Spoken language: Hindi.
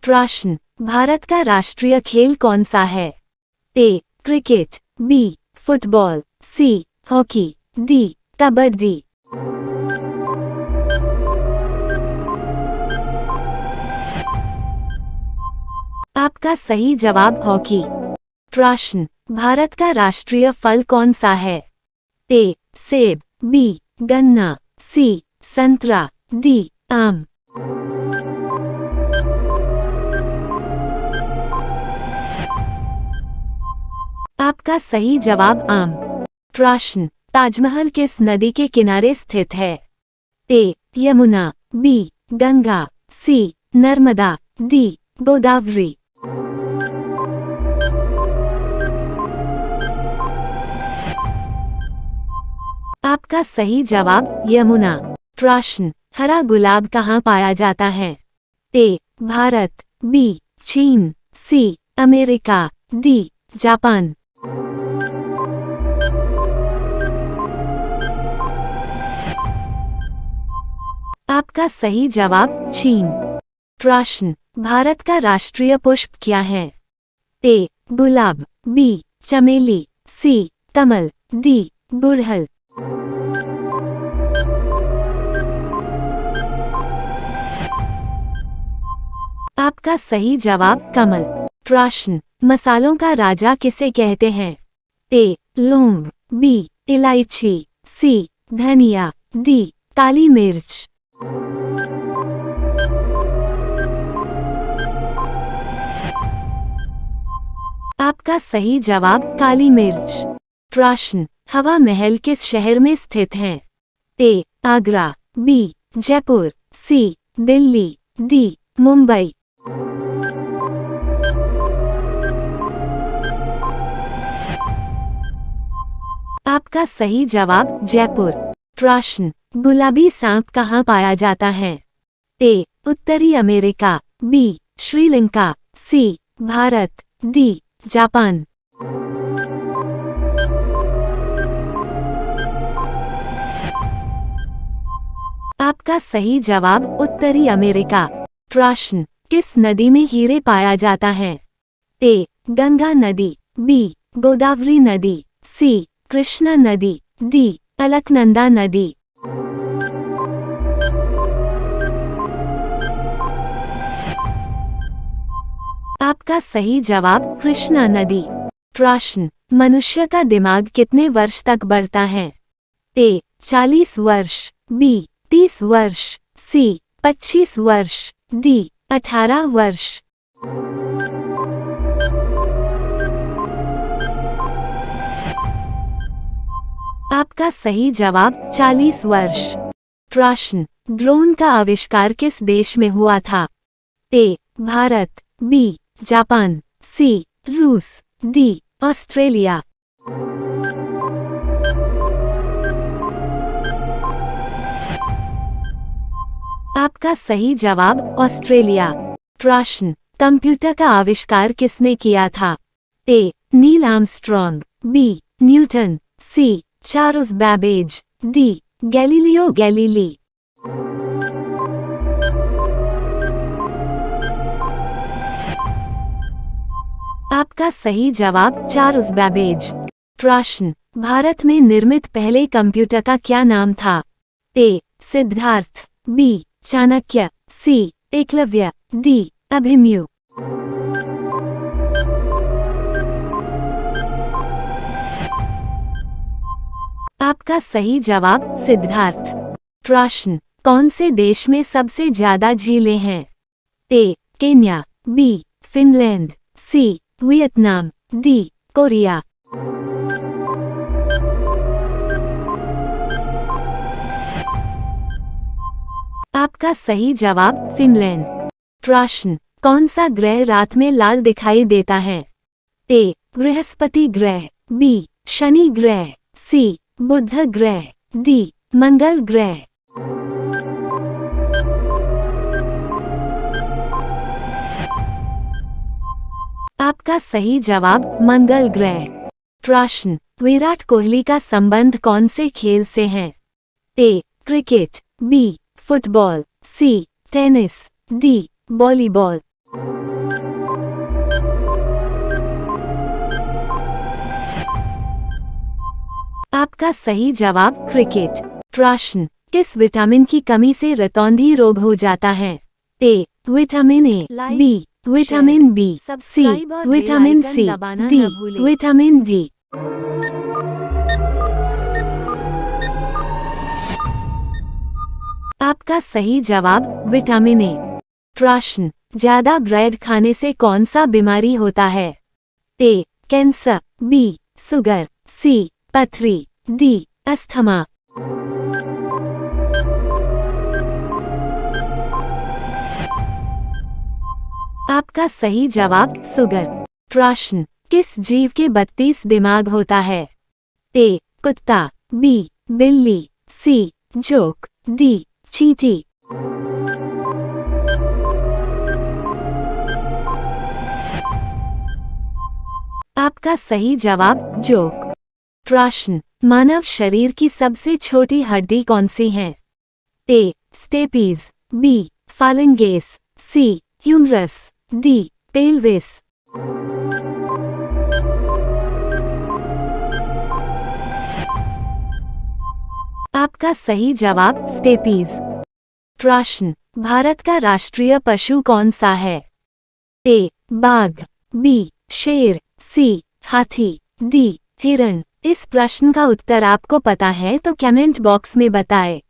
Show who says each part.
Speaker 1: प्रश्न, भारत का राष्ट्रीय खेल कौन सा है? A. Cricket, B. Football, C. Hockey, D. Kabaddi. आपका सही जवाब हॉकी। प्रश्न, भारत का राष्ट्रीय फल कौन सा है? ए. सेब, बी. गन्ना, सी. संतरा, डी. आम। आपका सही जवाब आम। प्रश्न, ताजमहल किस नदी के किनारे स्थित है? ए. यमुना, बी. गंगा, सी. नर्मदा, डी. गोदावरी। आपका सही जवाब यमुना। प्रश्न, हरा गुलाब कहाँ पाया जाता है? ए. भारत, बी. चीन, सी. America, D. जापान। आपका सही जवाब चीन। प्रश्न, भारत का राष्ट्रीय पुष्प क्या है? ए. गुलाब, बी. चमेली, सी. कमल, डी. गुड़हल। आपका सही जवाब कमल। प्रश्न, मसालों का राजा किसे कहते हैं? ए. लौंग, बी. इलायची, सी. धनिया, डी. काली मिर्च। आपका सही जवाब काली मिर्च। प्रश्न, हवा महल किस शहर में स्थित है? ए. आगरा, बी. जयपुर, सी. दिल्ली, डी. मुंबई। आपका सही जवाब जयपुर। प्रश्न, गुलाबी सांप कहाँ पाया जाता है? ए. उत्तरी अमेरिका, बी. श्रीलंका, सी. भारत, डी. जापान। आपका सही जवाब उत्तरी अमेरिका। प्रश्न, किस नदी में हीरे पाया जाता है? ए. गंगा नदी, बी. गोदावरी नदी, सी. कृष्णा नदी, डी. अलकनंदा नदी। आपका सही जवाब कृष्णा नदी। प्रश्न, मनुष्य का दिमाग कितने वर्ष तक बढ़ता है? ए. 40 वर्ष, बी. 30 वर्ष, सी. 25 वर्ष, डी. 18 वर्ष। आपका सही जवाब 40 वर्ष। प्रश्न, ड्रोन का आविष्कार किस देश में हुआ था? ए. भारत, बी. जापान, सी. रूस, डी. ऑस्ट्रेलिया। आपका सही जवाब ऑस्ट्रेलिया। प्रश्न, कंप्यूटर का आविष्कार किसने किया था? A. Neil Armstrong, B. Newton, C. Charles Babbage, D. Galileo Galilei. आपका सही जवाब चार्ल्स बैबेज। प्रश्न, भारत में निर्मित पहले कंप्यूटर का क्या नाम था? ए. सिद्धार्थ, बी. चाणक्य, सी. एकलव्य, डी. अभिमन्यु। आपका सही जवाब सिद्धार्थ। प्रश्न, कौन से देश में सबसे ज्यादा झीलें हैं? A. Kenya, B. Finland, C. Vietnam, D. Korea. आपका सही जवाब फिनलैंड। प्रश्न, कौन सा ग्रह रात में लाल दिखाई देता है? ए. बृहस्पति ग्रह, बी. शनि ग्रह, सी. बुध ग्रह, डी. मंगल ग्रह। आपका सही जवाब मंगल ग्रह। प्रश्न, विराट कोहली का संबंध कौन से खेल से है? A. Cricket, B. Football, C. Tennis, D. Volleyball. आपका सही जवाब क्रिकेट। प्रश्न, किस विटामिन की कमी से रतौंधी रोग हो जाता है? A vitamin A, B vitamin B, C vitamin C, D vitamin D. आपका सही जवाब विटामिन ए। प्रश्न, ज्यादा ब्रेड खाने से कौन सा बीमारी होता है? ए कैंसर, बी शुगर, सी पथरी, डी अस्थमा। आपका सही जवाब शुगर। प्रश्न, किस जीव के 32 दिमाग होता है? ए कुत्ता, बी बिल्ली, सी जोक, डी चींटी। आपका सही जवाब जोक। प्रश्न, मानव शरीर की सबसे छोटी हड्डी कौन सी है? ए स्टेपीज, बी फालिंगेस, सी ह्यूमरस, डी पेल्विस। आपका सही जवाब स्टेपीज। प्रश्न, भारत का राष्ट्रीय पशु कौन सा है? ए बाघ, बी शेर, सी हाथी, डी हिरण। इस प्रश्न का उत्तर आपको पता है तो कमेंट बॉक्स में बताएं।